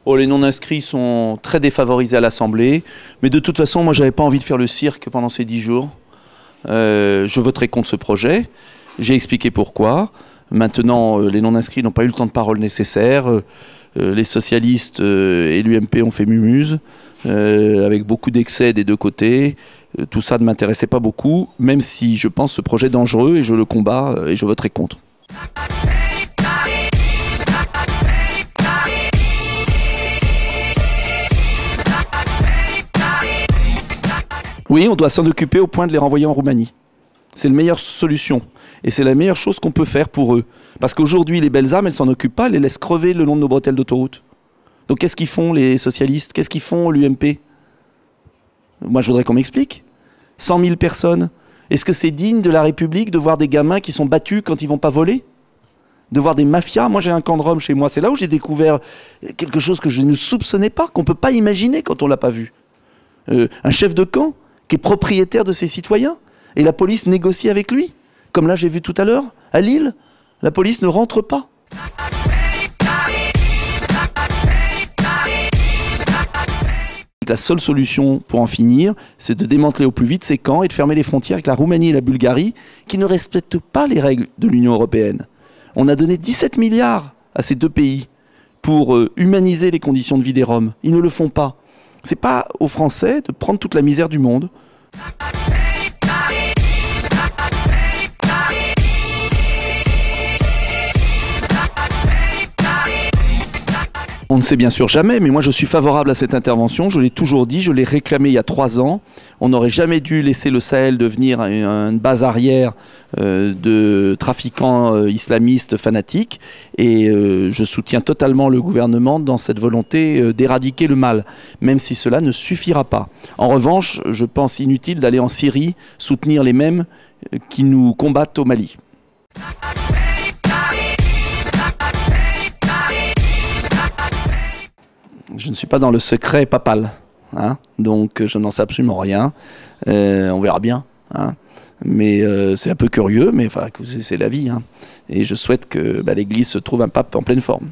Oh, les non-inscrits sont très défavorisés à l'Assemblée, mais de toute façon, moi, j'avais pas envie de faire le cirque pendant ces 10 jours. Je voterai contre ce projet. J'ai expliqué pourquoi. Maintenant, les non-inscrits n'ont pas eu le temps de parole nécessaire. Les socialistes et l'UMP ont fait mumuse, avec beaucoup d'excès des deux côtés. Tout ça ne m'intéressait pas beaucoup, même si je pense ce projet dangereux et je le combats et je voterai contre. Oui, on doit s'en occuper au point de les renvoyer en Roumanie. C'est la meilleure solution. Et c'est la meilleure chose qu'on peut faire pour eux. Parce qu'aujourd'hui, les belles âmes, elles s'en occupent pas, elles les laissent crever le long de nos bretelles d'autoroute. Donc qu'est-ce qu'ils font, les socialistes? Qu'est-ce qu'ils font, l'UMP? Moi, je voudrais qu'on m'explique. 100 000 personnes. Est-ce que c'est digne de la République de voir des gamins qui sont battus quand ils vont pas voler? De voir des mafias? Moi, j'ai un camp de Rome chez moi. C'est là où j'ai découvert quelque chose que je ne soupçonnais pas, qu'on ne peut pas imaginer quand on ne l'a pas vu. Un chef de camp qui est propriétaire de ses citoyens. Et la police négocie avec lui. Comme là, j'ai vu tout à l'heure, à Lille, la police ne rentre pas. La seule solution pour en finir, c'est de démanteler au plus vite ces camps et de fermer les frontières avec la Roumanie et la Bulgarie, qui ne respectent pas les règles de l'Union européenne. On a donné 17 milliards à ces deux pays pour humaniser les conditions de vie des Roms. Ils ne le font pas. C'est pas aux Français de prendre toute la misère du monde. On ne sait bien sûr jamais, mais moi je suis favorable à cette intervention, je l'ai toujours dit, je l'ai réclamé il y a 3 ans. On n'aurait jamais dû laisser le Sahel devenir une base arrière de trafiquants islamistes fanatiques. Et je soutiens totalement le gouvernement dans cette volonté d'éradiquer le mal, même si cela ne suffira pas. En revanche, je pense inutile d'aller en Syrie soutenir les mêmes qui nous combattent au Mali. Je ne suis pas dans le secret papal, hein, donc je n'en sais absolument rien. On verra bien, hein. Mais c'est un peu curieux, mais enfin, c'est la vie, hein. Et je souhaite que l'Église se trouve un pape en pleine forme.